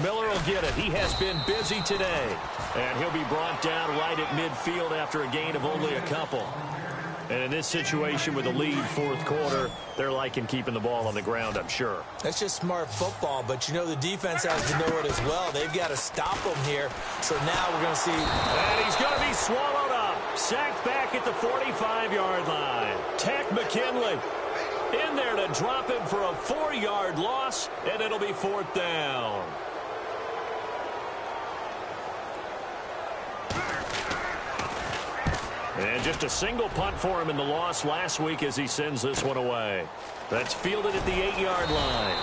Miller will get it. He has been busy today. And he'll be brought down right at midfield after a gain of only a couple. And in this situation with the lead fourth quarter, they're liking keeping the ball on the ground, I'm sure. That's just smart football, but you know the defense has to know it as well. They've got to stop them here. So now we're going to see. And he's going to be swallowed up. Sacked back at the 45-yard line. Tech McKinley in there to drop him for a 4-yard loss, and it'll be fourth down. And just a single punt for him in the loss last week as he sends this one away. That's fielded at the 8-yard line.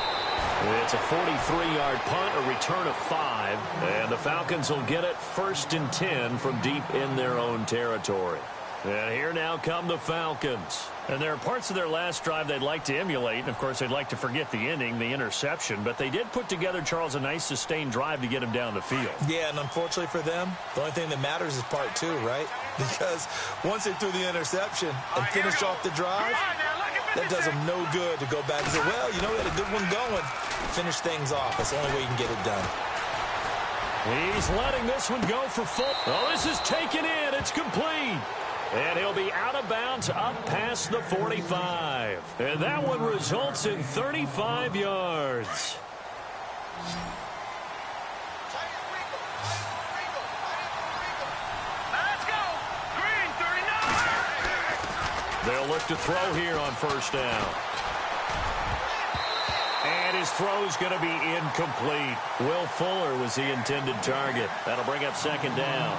It's a 43-yard punt, a return of 5. And the Falcons will get it 1st and 10 from deep in their own territory. And here now come the Falcons. And there are parts of their last drive they'd like to emulate. And, of course, they'd like to forget the inning, the interception. But they did put together, Charles, a nice sustained drive to get him down the field. Yeah, and unfortunately for them, the only thing that matters is part 2, right? Because once they threw the interception and finished off the drive, that does them no good to go back and say, well, you know, we had a good one going. Finish things off. That's the only way you can get it done. He's letting this one go for full. Oh, this is taken in. It's complete. And he'll be out of bounds up past the 45. And that one results in 35 yards. Let's go. Green 39. They'll look to throw here on first down. And his throw's going to be incomplete. Will Fuller was the intended target. That'll bring up second down.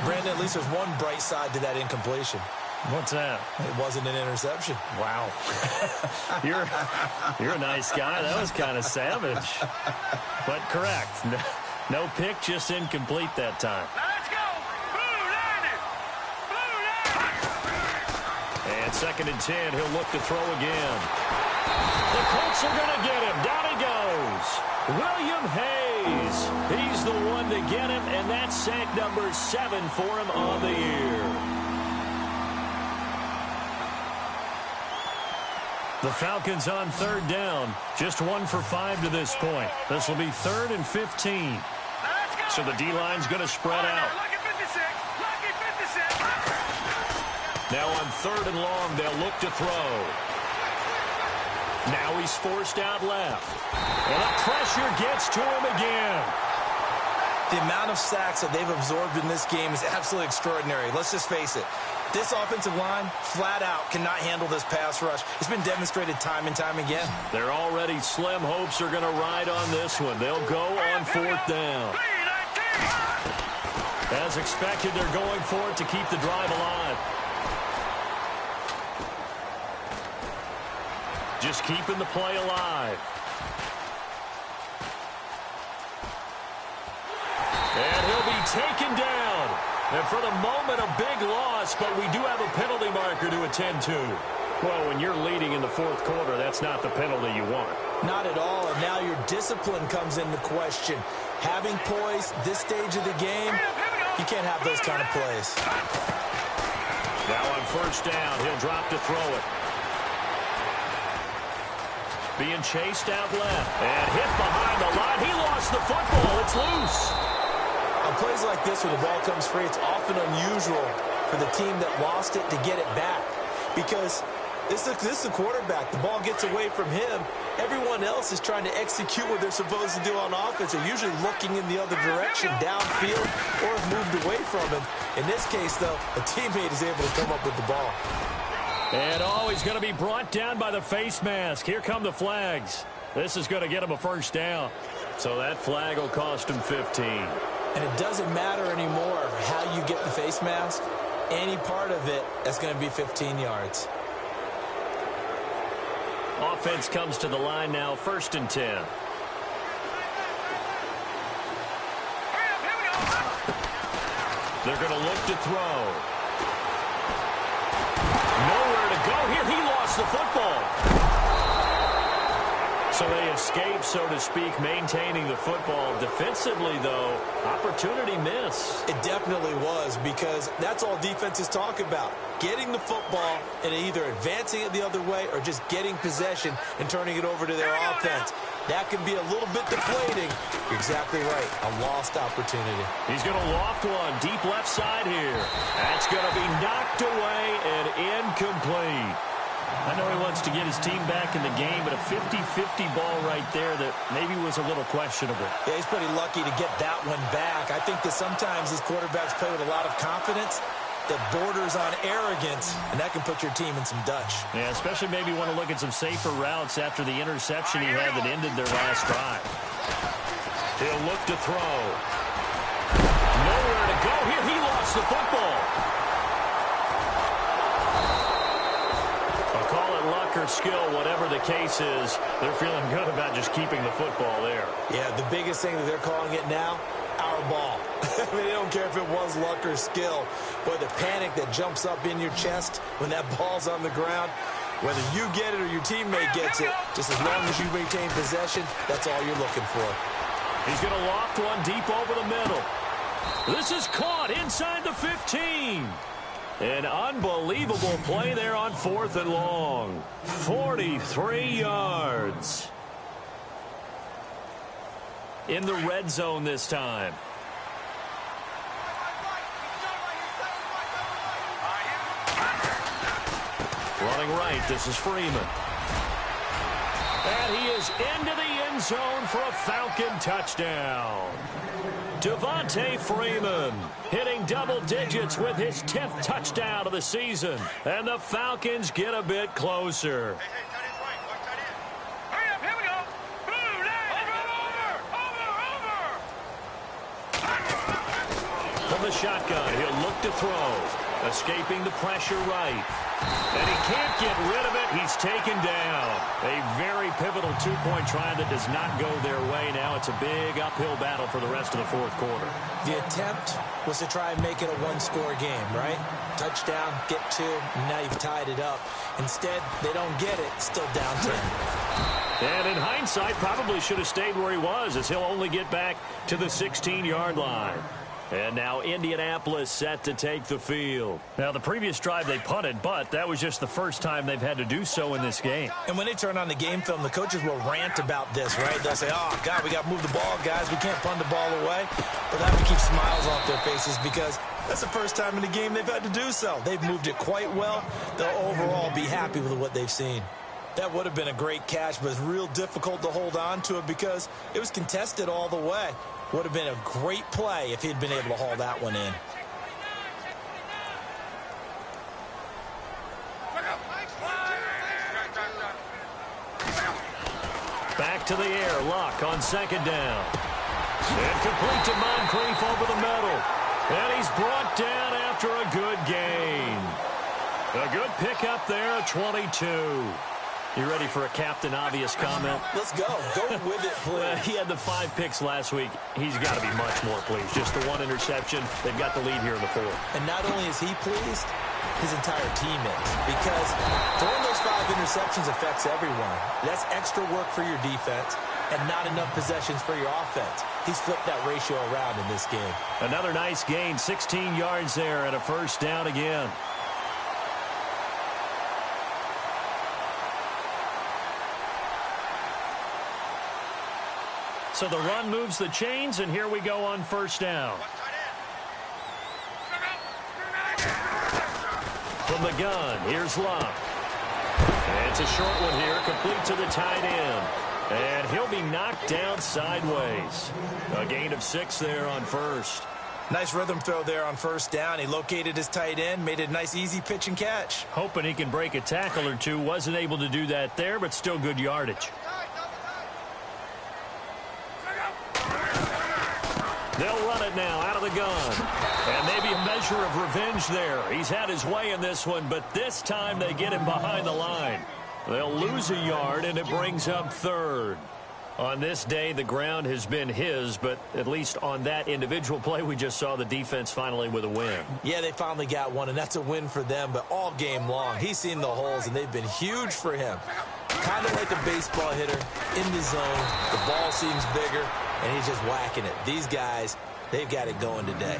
Brandon, at least there's one bright side to that incompletion. What's that? It wasn't an interception. Wow. You're a nice guy. That was kind of savage. But correct. No pick, just incomplete that time. Let's go. Blue Lightning. Blue Lightning. And 2nd and 10, he'll look to throw again. The Colts are going to get him. Down he goes. William Hayes. He's the one to get him, and that's sack number 7 for him on the year. The Falcons on 3rd down. Just 1 for 5 to this point. This will be 3rd and 15. So the D-line's going to spread out. Lucky 56. Lucky 56. Now on 3rd and long, they'll look to throw. Now he's forced out left. And the pressure gets to him again. The amount of sacks that they've absorbed in this game is absolutely extraordinary. Let's just face it. This offensive line, flat out, cannot handle this pass rush. It's been demonstrated time and time again. Their already slim hopes are going to ride on this one. They'll go on 4th down. As expected, they're going for it to keep the drive alive. Just keeping the play alive. And he'll be taken down. And for the moment, a big loss, but we do have a penalty marker to attend to. Well, when you're leading in the 4th quarter, that's not the penalty you want. Not at all, and now your discipline comes into question. Having poise this stage of the game, you can't have those kind of plays. Now on 1st down, he'll drop to throw it. Being chased out left and hit behind the line. He lost the football. It's loose. On plays like this where the ball comes free, it's often unusual for the team that lost it to get it back. Because this is the quarterback. The ball gets away from him. Everyone else is trying to execute what they're supposed to do on offense. They're usually looking in the other direction, downfield, or have moved away from him. In this case, though, a teammate is able to come up with the ball. And he's going to be brought down by the face mask. Here come the flags. This is going to get him a 1st down. So that flag will cost him 15. And it doesn't matter anymore how you get the face mask. Any part of it, that's going to be 15 yards. Offense comes to the line now, 1st and 10. They're going to look to throw. Nowhere to go here. He lost the football. So they escape, so to speak, maintaining the football. Defensively, though, opportunity miss. It definitely was, because that's all defenses talk about. Getting the football and either advancing it the other way or just getting possession and turning it over to their offense. That can be a little bit deflating. You're exactly right. A lost opportunity. He's going to loft one deep left side here. That's going to be knocked away and incomplete. I know he wants to get his team back in the game, but a 50-50 ball right there that maybe was a little questionable. Yeah, he's pretty lucky to get that one back. I think that sometimes these quarterbacks play with a lot of confidence that borders on arrogance, and that can put your team in some Dutch. Yeah, especially maybe want to look at some safer routes after the interception he had that ended their last drive. He'll look to throw. Nowhere to go here. He lost the football. I'll call it luck or skill, whatever the case is. They're feeling good about just keeping the football there. Yeah, the biggest thing that they're calling it now, our ball. I mean, they don't care if it was luck or skill. But the panic that jumps up in your chest when that ball's on the ground, whether you get it or your teammate gets it, just as long as you maintain possession, that's all you're looking for. He's going to loft one deep over the middle. This is caught inside the 15. An unbelievable play there on 4th and long. 43 yards. In the red zone this time. Running right, this is Freeman. And he is into the end zone for a Falcon touchdown. Devontae Freeman hitting double digits with his 10th touchdown of the season. And the Falcons get a bit closer. Hurry up, here we go. Blue line. Over. From the shotgun, he'll look to throw. Escaping the pressure right. And he can't get rid of it. He's taken down. A very pivotal two-point try that does not go their way. Now it's a big uphill battle for the rest of the fourth quarter. The attempt was to try and make it a one-score game, right? Touchdown, get 2, and now you've tied it up. Instead, they don't get it. Still down 10. And in hindsight, probably should have stayed where he was, as he'll only get back to the 16-yard line. And now Indianapolis set to take the field. Now, the previous drive they punted, but that was just the first time they've had to do so in this game. And when they turn on the game film, the coaches will rant about this, right? They'll say, oh, God, we got to move the ball, guys. We can't punt the ball away. But they have to keep smiles off their faces because that's the first time in the game they've had to do so. They've moved it quite well. They'll overall be happy with what they've seen. That would have been a great catch, but it's real difficult to hold on to it because it was contested all the way. Would have been a great play if he'd been able to haul that one in. Back to the air. Luck on second down. And complete to Moncrief over the middle. And he's brought down after a good gain. A good pickup there, 22. You ready for a Captain Obvious comment? Let's go. Go with it, please. He had the 5 picks last week. He's got to be much more pleased. Just the 1 interception. They've got the lead here in the 4th. And not only is he pleased, his entire team is. Because throwing those 5 interceptions affects everyone. That's extra work for your defense and not enough possessions for your offense. He's flipped that ratio around in this game. Another nice gain. 16 yards there and a first down again. So the run moves the chains, and here we go on first down. From the gun, here's Luck. And it's a short one here, complete to the tight end. And he'll be knocked down sideways. A gain of 6 there on first. Nice rhythm throw there on first down. He located his tight end, made it a nice easy pitch and catch. Hoping he can break a tackle or two. Wasn't able to do that there, but still good yardage. They'll run it now out of the gun. And maybe a measure of revenge there. He's had his way in this one, but this time they get him behind the line. They'll lose a yard, and it brings up 3rd. On this day, the ground has been his, but at least on that individual play, we just saw the defense finally with a win. Yeah, they finally got one, and that's a win for them, but all game long, he's seen the holes, and they've been huge for him. Kind of like a baseball hitter in the zone. The ball seems bigger, and he's just whacking it. These guys, they've got it going today.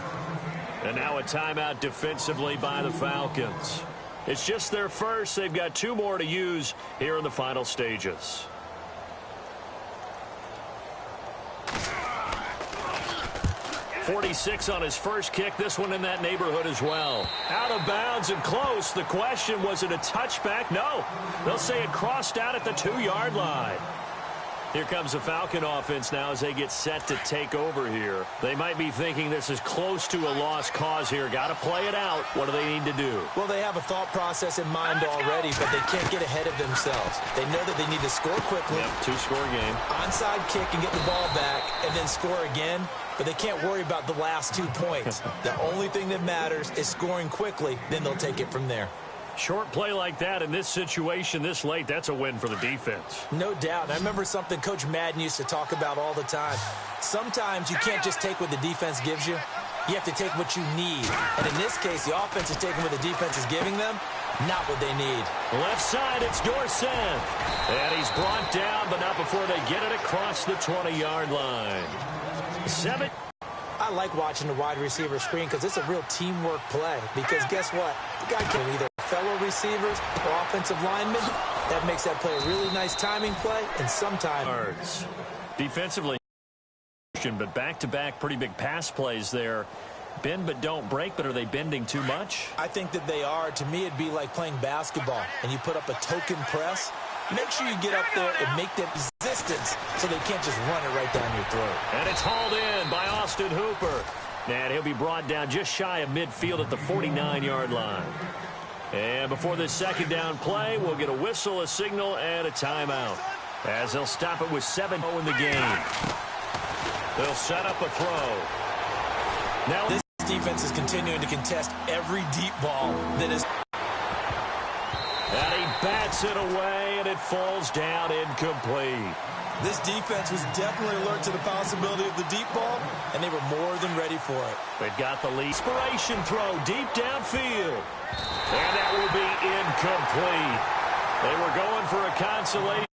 And now a timeout defensively by the Falcons. It's just their first. They've got 2 more to use here in the final stages. .46 on his first kick. This one in that neighborhood as well. Out of bounds and close. The question, was it a touchback? No. They'll say it crossed out at the 2-yard line. Here comes the Falcon offense now as they get set to take over here. They might be thinking this is close to a lost cause here. Got to play it out. What do they need to do? Well, they have a thought process in mind already, but they can't get ahead of themselves. They know that they need to score quickly. Yep, 2-score game. Onside kick and get the ball back and then score again. But they can't worry about the last 2 points. The only thing that matters is scoring quickly. Then they'll take it from there. Short play like that in this situation this late, that's a win for the defense. No doubt. And I remember something Coach Madden used to talk about all the time. Sometimes you can't just take what the defense gives you. You have to take what you need. And in this case, the offense is taking what the defense is giving them, not what they need. Left side, it's Dorset. And he's brought down, but not before they get it across the 20-yard line. 7. I like watching the wide receiver screen because it's a real teamwork play. Because guess what? The guy can either fellow receivers or offensive linemen. That makes that play a really nice timing play, and sometimes defensively, but back-to-back pretty big pass plays there. Bend but don't break, but are they bending too much? I think that they are. To me, it'd be like playing basketball, and you put up a token press. Make sure you get up there and make that resistance so they can't just run it right down your throat. And it's hauled in by Austin Hooper. And he'll be brought down just shy of midfield at the 49-yard line. And before this second down play, we'll get a whistle, a signal, and a timeout. As they'll stop it with 7-0 in the game. They'll set up a throw. Now this defense is continuing to contest every deep ball that is. And he bats it away, and it falls down incomplete. This defense was definitely alert to the possibility of the deep ball, and they were more than ready for it. They've got the lead. Inspiration throw deep downfield. And that will be incomplete. They were going for a consolation.